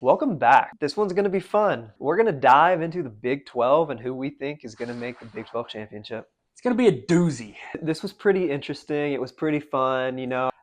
Welcome back. This one's going to be fun. We're going to dive into the Big 12 and who we think is going to make the Big 12 championship. It's going to be a doozy. This was pretty interesting. It was pretty fun.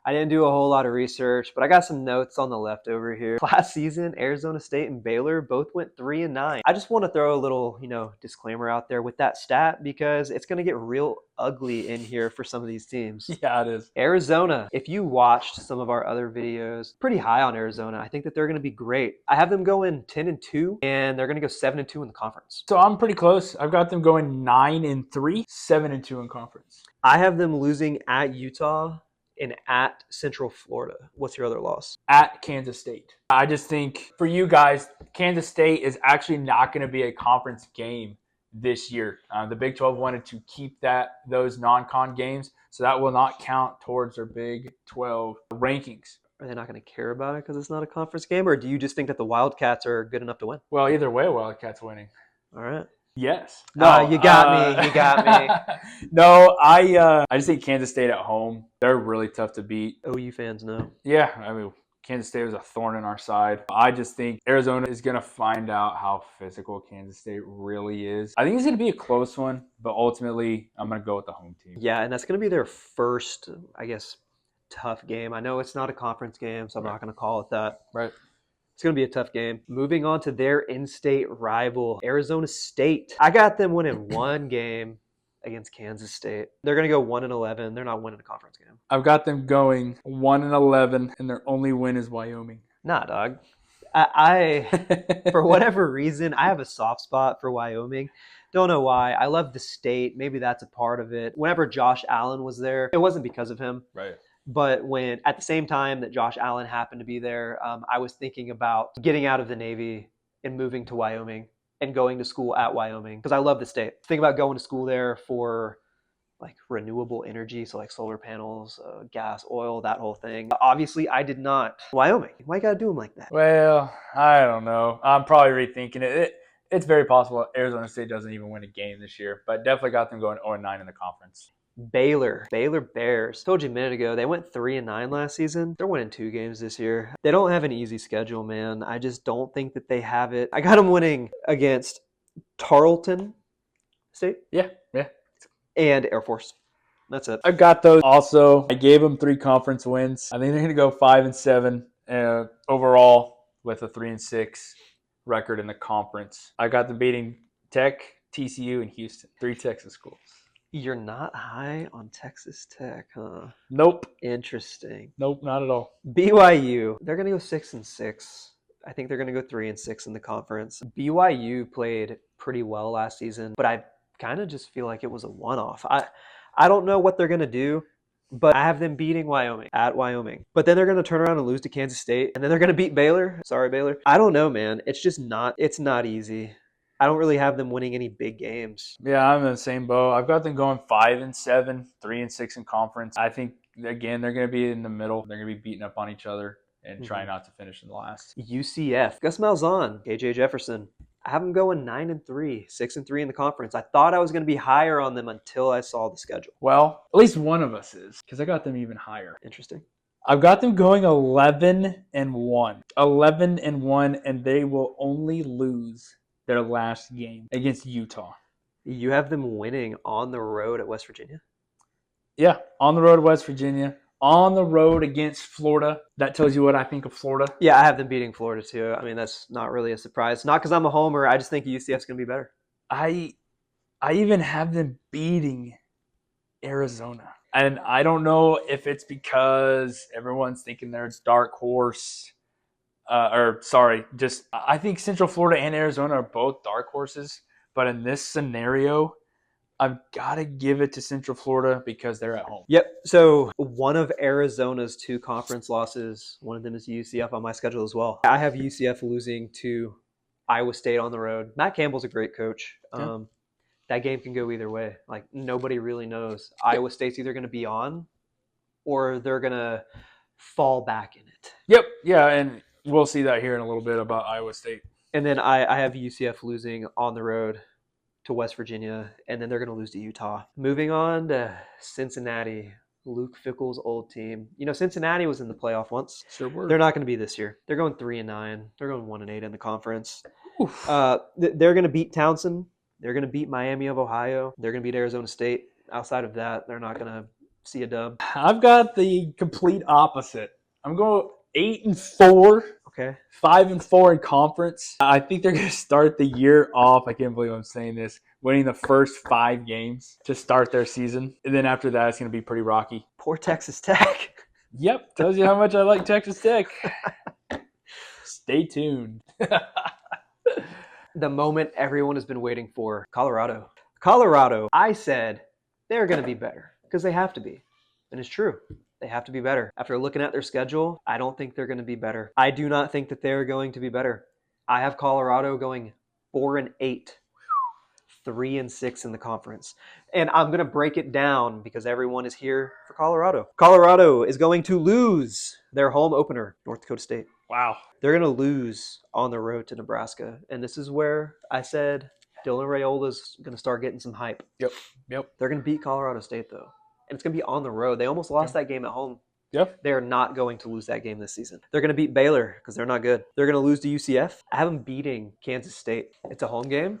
I didn't do a whole lot of research, but I got some notes on the left over here. Last season, Arizona State and Baylor both went 3-9. I just want to throw a little, disclaimer out there with that stat because it's going to get real ugly in here for some of these teams. Yeah, it is. Arizona, if you watched some of our other videos, pretty high on Arizona. I think that they're going to be great. I have them going 10-2, and they're going to go 7-2 in the conference. So I'm pretty close. I've got them going 9-3, 7-2 in conference. I have them losing at Utah and at Central Florida. What's your other loss? At Kansas State. I just think for you guys, Kansas State is actually not going to be a conference game this year. The Big 12 wanted to keep those non-con games, so that will not count towards their Big 12 rankings. Are they not going to care about it because it's not a conference game, or do you just think that the Wildcats are good enough to win? Well, either way, Wildcats winning. All right. Yes. No, you got me. You got me. No, I just think Kansas State at home, they're really tough to beat. OU fans know. Yeah, I mean, Kansas State was a thorn in our side. I just think Arizona is going to find out how physical Kansas State really is. I think it's going to be a close one, but ultimately, I'm going to go with the home team. Yeah, and that's going to be their first, tough game. I know it's not a conference game, so I'm not going to call it that. Right. It's going to be a tough game. Moving on to their in-state rival, Arizona State. I got them winning one game against Kansas State. They're going to go 1-11. They're not winning a conference game. I've got them going 1-11, and their only win is Wyoming. Nah, dog. I for whatever reason, I have a soft spot for Wyoming. Don't know why. I love the state. Maybe that's a part of it. Whenever Josh Allen was there, it wasn't because of him. Right. But when at the same time that Josh Allen happened to be there, I was thinking about getting out of the Navy and moving to Wyoming and going to school at Wyoming because I love the state. Think about going to school there for like renewable energy, so like solar panels, gas, oil, that whole thing. Obviously, I did not. Wyoming, why you gotta do them like that? Well, I don't know. I'm probably rethinking it. It's very possible Arizona State doesn't even win a game this year, but definitely got them going 0-9 in the conference. Baylor Bears. Told you a minute ago, they went 3-9 last season. They're winning 2 games this year. They don't have an easy schedule, man. I just don't think that they have it. I got them winning against Tarleton State. Yeah. And Air Force. That's it. I've got those also. I gave them 3 conference wins. I think they're going to go 5-7 overall with a 3-6 record in the conference. I got them beating Tech, TCU, and Houston. 3 Texas schools. You're not high on Texas Tech, huh? Nope. Interesting. Nope, not at all. BYU, they're going to go 6-6. I think they're going to go 3-6 in the conference. BYU played pretty well last season, but I kind of just feel like it was a one-off. I don't know what they're going to do, but I have them beating Wyoming at Wyoming. But then they're going to turn around and lose to Kansas State, and then they're going to beat Baylor. Sorry, Baylor. I don't know, man. It's just not easy. I don't really have them winning any big games. Yeah, I'm in the same boat. I've got them going 5-7, 3-6 in conference. I think, again, they're going to be in the middle. They're going to be beating up on each other and try not to finish in the last. UCF, Gus Malzahn, KJ Jefferson. I have them going 9-3, 6-3 in the conference. I thought I was going to be higher on them until I saw the schedule. Well, at least one of us is, because I got them even higher. Interesting. I've got them going 11-1. 11-1, and they will only lose their last game against Utah. You have them winning on the road at West Virginia? Yeah, on the road at West Virginia. On the road against Florida. That tells you what I think of Florida. Yeah, I have them beating Florida too. I mean, that's not really a surprise. Not because I'm a homer. I just think UCF's going to be better. I even have them beating Arizona. And I don't know if it's because everyone's thinking they're a dark horse. I think Central Florida and Arizona are both dark horses. But in this scenario, I've got to give it to Central Florida because they're at home. Yep. So one of Arizona's 2 conference losses, one of them is UCF on my schedule as well. I have UCF losing to Iowa State on the road. Matt Campbell's a great coach. Yeah. That game can go either way. Like, nobody really knows. Iowa State's either going to be on or they're going to fall back in it. Yep. Yeah, and we'll see that here in a little bit about Iowa State. And then I have UCF losing on the road to West Virginia, and then they're going to lose to Utah. Moving on to Cincinnati, Luke Fickell's old team. Cincinnati was in the playoff once. Sure were. They're not going to be this year. They're going 3-9. They're going 1-8 in the conference. Oof. They're going to beat Townsend. They're going to beat Miami of Ohio. They're going to beat Arizona State. Outside of that, they're not going to see a dub. I've got the complete opposite. I'm going 8-4. Okay. 5-4 in conference. I think they're going to start the year off. I can't believe I'm saying this. Winning the first 5 games to start their season. And then after that, it's going to be pretty rocky. Poor Texas Tech. Yep. Tells you how much I like Texas Tech. Stay tuned. The moment everyone has been waiting for. Colorado. Colorado, I said they're going to be better because they have to be. And it's true. They have to be better. After looking at their schedule, I don't think they're going to be better. I do not think that they're going to be better. I have Colorado going 4-8, 3-6 in the conference. And I'm going to break it down because everyone is here for Colorado. Colorado is going to lose their home opener, North Dakota State. Wow. They're going to lose on the road to Nebraska. And this is where I said Dylan Raiola's going to start getting some hype. Yep. They're going to beat Colorado State, though. And it's going to be on the road. They almost lost that game at home. Yep. They are not going to lose that game this season. They're going to beat Baylor because they're not good. They're going to lose to UCF. I have them beating Kansas State. It's a home game.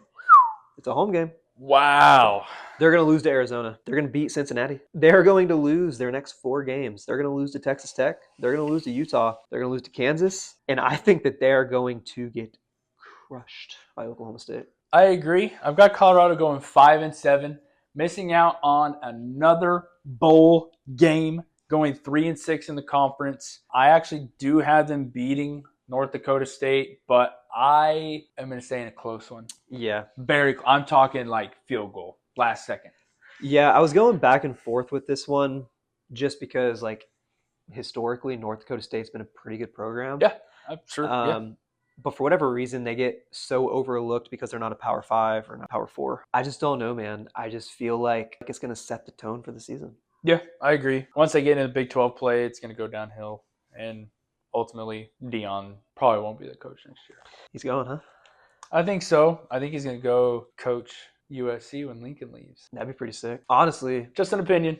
It's a home game. Wow. They're going to lose to Arizona. They're going to beat Cincinnati. They're going to lose their next 4 games. They're going to lose to Texas Tech. They're going to lose to Utah. They're going to lose to Kansas. And I think that they're going to get crushed by Oklahoma State. I agree. I've got Colorado going 5-7, missing out on another bowl game, going 3-6 in the conference. I actually do have them beating North Dakota State, but I am going to say in a close one. Yeah. I'm talking like field goal, last second. Yeah, I was going back and forth with this one just because, historically, North Dakota State's been a pretty good program. Yeah, I'm sure. But for whatever reason, they get so overlooked because they're not a Power 5 or not Power 4. I just don't know, man. I just feel like it's going to set the tone for the season. Yeah, I agree. Once they get into the Big-12 play, it's going to go downhill. And ultimately, Dion probably won't be the coach next year. He's going, huh? I think so. I think he's going to go coach USC when Lincoln leaves. That'd be pretty sick. Honestly, Just an opinion.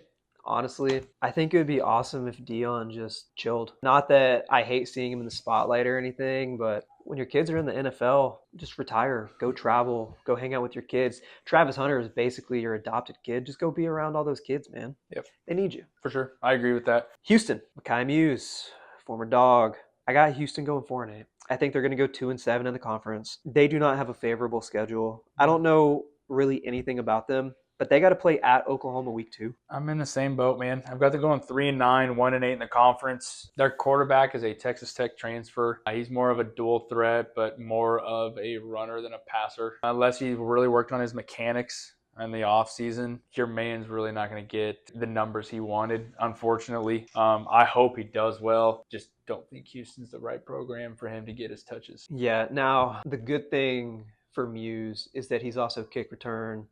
I think it would be awesome if Dion just chilled. Not that I hate seeing him in the spotlight or anything, but when your kids are in the NFL, just retire, go travel, go hang out with your kids. Travis Hunter is basically your adopted kid. Just go be around all those kids, man. Yep. They need you. For sure. I agree with that. Houston, Mekhi Muse, former Dog. I got Houston going 4-8. I think they're going to go 2-7 in the conference. They do not have a favorable schedule. I don't know really anything about them, but they got to play at Oklahoma week 2. I'm in the same boat, man. I've got them going 3-9, 1-8 in the conference. Their quarterback is a Texas Tech transfer. He's more of a dual threat, but more of a runner than a passer. Unless he really worked on his mechanics in the offseason, your man's really not going to get the numbers he wanted, unfortunately. I hope he does well. Just don't think Houston's the right program for him to get his touches. Yeah, now the good thing for Muse is that he's also kick return,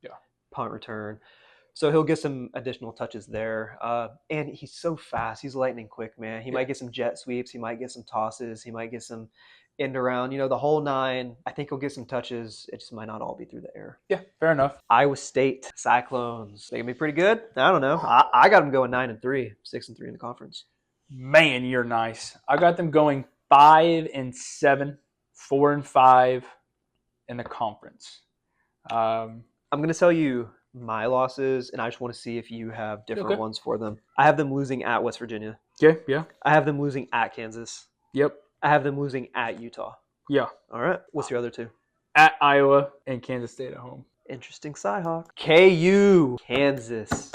punt return. So he'll get some additional touches there. And he's so fast. He's lightning quick, man. He might get some jet sweeps. He might get some tosses. He might get some end around. The whole 9. I think he'll get some touches. It just might not all be through the air. Yeah, fair enough. Iowa State Cyclones. They can be pretty good. I don't know. I got them going 9-3, 6-3 in the conference. Man, you're nice. I got them going 5-7, 4-5 in the conference. I'm going to tell you my losses, and I just want to see if you have different ones for them. I have them losing at West Virginia. Okay, yeah. I have them losing at Kansas. Yep. I have them losing at Utah. Yeah. All right. What's your other 2? At Iowa and Kansas State at home. Interesting Cyhawk. KU. Kansas.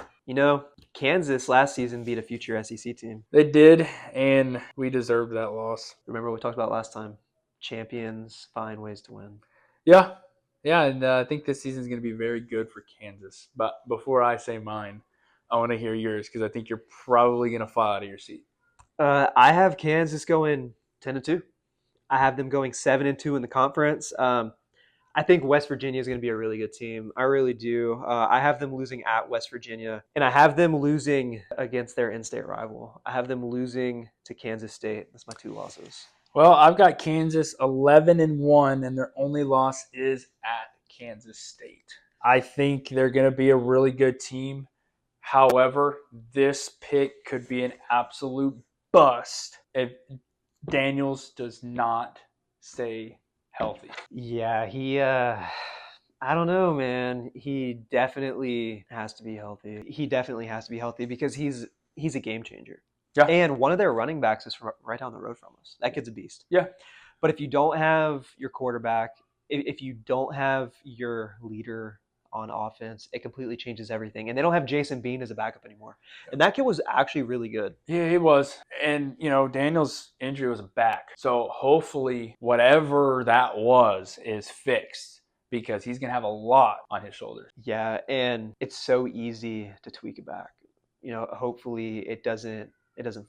Kansas last season beat a future SEC team. They did, and we deserved that loss. Remember what we talked about last time? Champions find ways to win. Yeah. Yeah, and I think this season is going to be very good for Kansas. But before I say mine, I want to hear yours because I think you're probably going to fall out of your seat. I have Kansas going 10-2. I have them going 7-2 in the conference. I think West Virginia is going to be a really good team. I really do. I have them losing at West Virginia, and I have them losing against their in-state rival. I have them losing to Kansas State. That's my 2 losses. Well, I've got Kansas 11-1, and their only loss is at Kansas State. I think they're going to be a really good team. However, this pick could be an absolute bust if Daniels does not stay healthy. Yeah, I don't know, man. He definitely has to be healthy. He definitely has to be healthy because he's a game changer. Yeah. And one of their running backs is right down the road from us. That kid's a beast. Yeah. But if you don't have your quarterback, if you don't have your leader on offense, it completely changes everything. And they don't have Jason Bean as a backup anymore. And that kid was actually really good. Yeah, he was. And, Daniel's injury was back. So hopefully whatever that was is fixed because he's going to have a lot on his shoulders. Yeah, and it's so easy to tweak it back. Hopefully it doesn't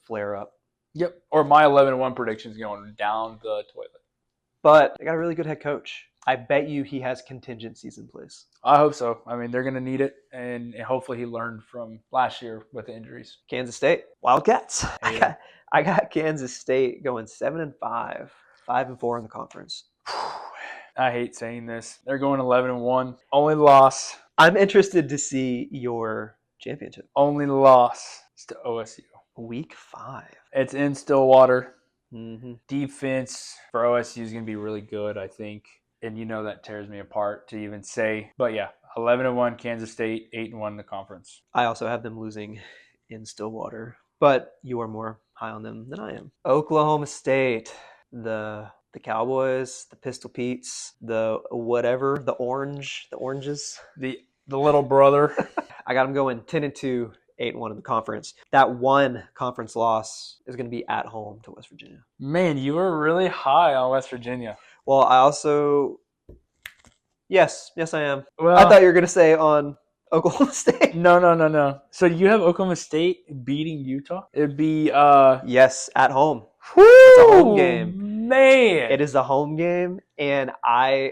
flare up. Yep. Or my 11-1 prediction is going down the toilet. But they got a really good head coach. I bet you he has contingencies in place. I hope so. I mean, they're going to need it, and hopefully he learned from last year with the injuries. Kansas State, Wildcats. Yeah. I got Kansas State going 7-5, 5-4 in the conference. I hate saying this. They're going 11-1. Only loss. I'm interested to see your championship. Only loss is to OSU. Week 5. It's in Stillwater. Mm-hmm. Defense for OSU is going to be really good, I think. And that tears me apart to even say. But yeah, 11-1 Kansas State, 8-1 in the conference. I also have them losing in Stillwater, but you are more high on them than I am. Oklahoma State, the Cowboys, the Pistol Petes, the whatever, the oranges. The little brother. I got them going 10-2. 8-1 in the conference. That one conference loss is going to be at home to West Virginia. Man, you were really high on West Virginia. Well, I also... Yes, I am. Well, I thought you were going to say on Oklahoma State. No. So you have Oklahoma State beating Utah? It'd be... Yes, at home. Woo, it's a home game. Man. It is a home game, and Wow.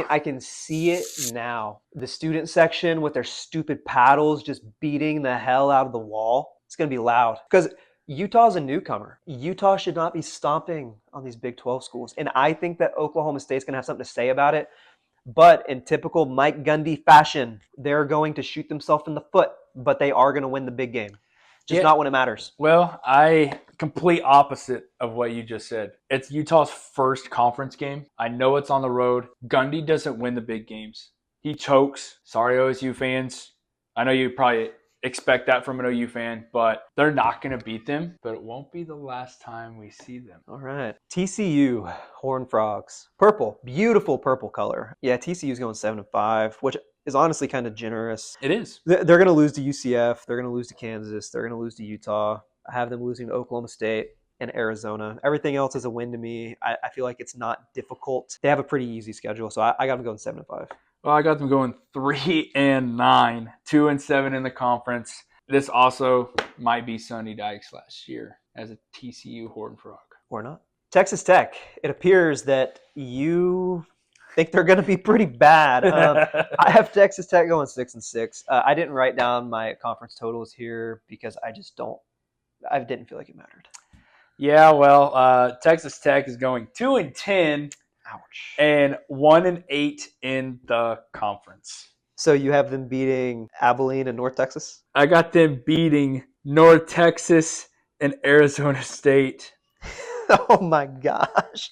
I can see it now. The student section with their stupid paddles just beating the hell out of the wall. It's going to be loud. Because Utah's a newcomer. Utah should not be stomping on these Big 12 schools. And I think that Oklahoma State's going to have something to say about it. But in typical Mike Gundy fashion, they're going to shoot themselves in the foot, but they are going to win the big game. Just not when it matters. Well, complete opposite of what you just said. It's Utah's first conference game. I know it's on the road. Gundy doesn't win the big games. He chokes. Sorry, OSU fans. I know you probably expect that from an OU fan, but they're not going to beat them. But it won't be the last time we see them. All right. TCU, Horned Frogs. Purple. Beautiful purple color. Yeah, TCU's going 7-5, which is honestly kind of generous. It is. They're going to lose to UCF. They're going to lose to Kansas. They're going to lose to Utah. I have them losing to Oklahoma State and Arizona. Everything else is a win to me. I feel like it's not difficult. They have a pretty easy schedule, so I got them going 7-5. Well, I got them going 3-9, 2-7 in the conference. This also might be Sonny Dykes last year as a TCU Horned Frog. Or not. Texas Tech. It appears that you think they're going to be pretty bad. I have Texas Tech going 6-6. I didn't write down my conference totals here because I didn't feel like it mattered. Yeah, well, Texas Tech is going 2-10. Ouch. And 1-8 in the conference. So you have them beating Abilene and North Texas? I got them beating North Texas and Arizona State. Oh my gosh.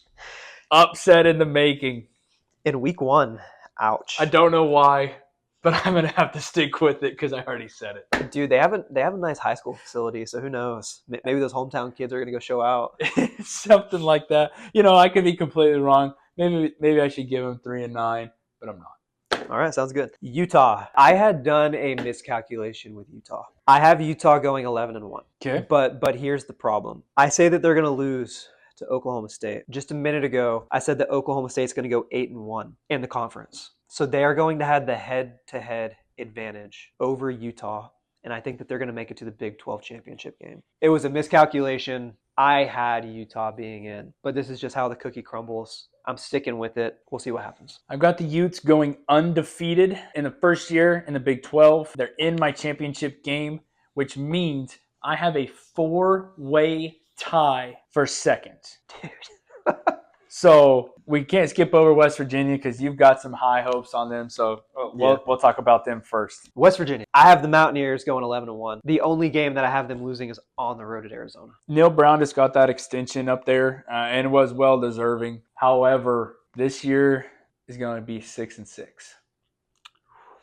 Upset in the making. In week 1. Ouch. I don't know why, but I'm going to have to stick with it because I already said it. Dude, they have a nice high school facility, so who knows? Maybe those hometown kids are going to go show out. Something like that. I could be completely wrong. Maybe I should give them 3-9, but I'm not. All right, sounds good. Utah. I had done a miscalculation with Utah. I have Utah going 11-1. Okay. But here's the problem. I say that they're going to lose to Oklahoma State. Just a minute ago, I said that Oklahoma State's going to go 8-1 in the conference. So they are going to have the head-to-head advantage over Utah, and I think that they're going to make it to the Big 12 championship game. It was a miscalculation. I had Utah being in, but this is just how the cookie crumbles. I'm sticking with it. We'll see what happens. I've got the Utes going undefeated in the first year in the Big 12. They're in my championship game, which means I have a 4-way tie for second. Dude. So we can't skip over West Virginia because you've got some high hopes on them. So we'll talk about them first. West Virginia. I have the Mountaineers going 11-1. The only game that I have them losing is on the road at Arizona. Neil Brown just got that extension up there and was well deserving. However, this year is going to be 6-6.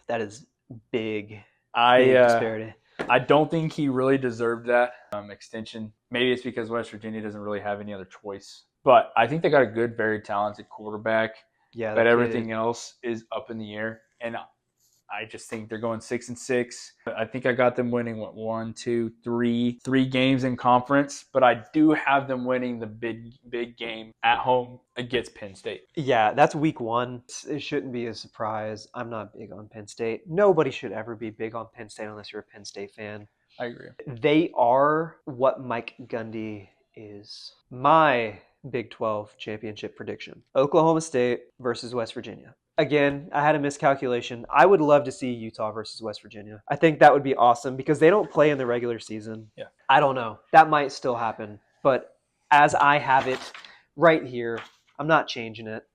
That is big disparity. I don't think he really deserved that extension. Maybe it's because West Virginia doesn't really have any other choice. But I think they got a good, very talented quarterback. Yeah, but everything else is up in the air. And I just think they're going 6-6. I think I got them winning, three games in conference. But I do have them winning the big game at home against Penn State. Yeah, that's week 1. It shouldn't be a surprise. I'm not big on Penn State. Nobody should ever be big on Penn State unless you're a Penn State fan. I agree. They are what Mike Gundy is. My Big 12 championship prediction: Oklahoma State versus West Virginia. Again, I had a miscalculation. I would love to see Utah versus West Virginia. I think that would be awesome because they don't play in the regular season. Yeah. I don't know. That might still happen. But as I have it right here, I'm not changing it.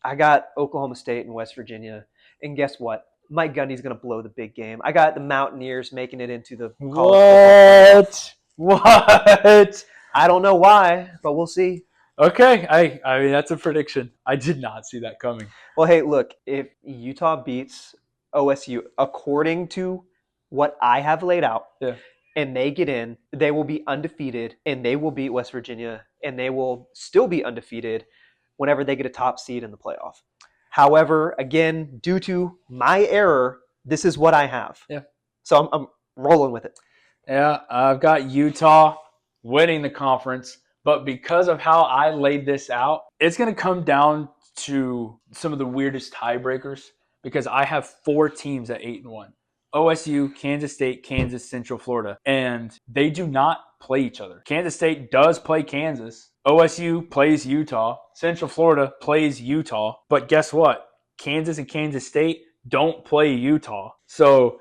I got Oklahoma State and West Virginia. And guess what? Mike Gundy's going to blow the big game. I got the Mountaineers making it into the college football. What? I don't know why, but we'll see. Okay, I mean, that's a prediction. I did not see that coming. Well, hey, look, if Utah beats OSU according to what I have laid out, and they get in, they will be undefeated, and they will beat West Virginia, and they will still be undefeated whenever they get a top seed in the playoff. However, again, due to my error, this is what I have. Yeah. So I'm rolling with it. Yeah, I've got Utah winning the conference. But because of how I laid this out, it's going to come down to some of the weirdest tiebreakers because I have 4 teams at 8-1. OSU, Kansas State, Kansas, Central Florida. And they do not play each other. Kansas State does play Kansas. OSU plays Utah. Central Florida plays Utah. But guess what? Kansas and Kansas State don't play Utah. So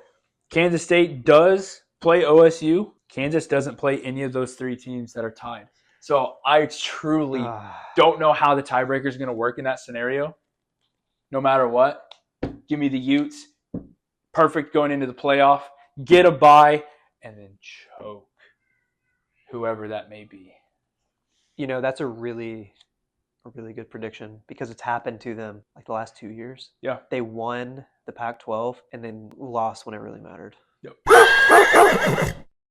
Kansas State does play OSU. Kansas doesn't play any of those 3 teams that are tied. So I truly don't know how the tiebreaker is going to work in that scenario. No matter what, give me the Utes. Perfect going into the playoff. Get a bye, and then choke whoever that may be. You know, that's a really good prediction because it's happened to them like the last 2 years. Yeah. They won the Pac-12 and then lost when it really mattered. Yep.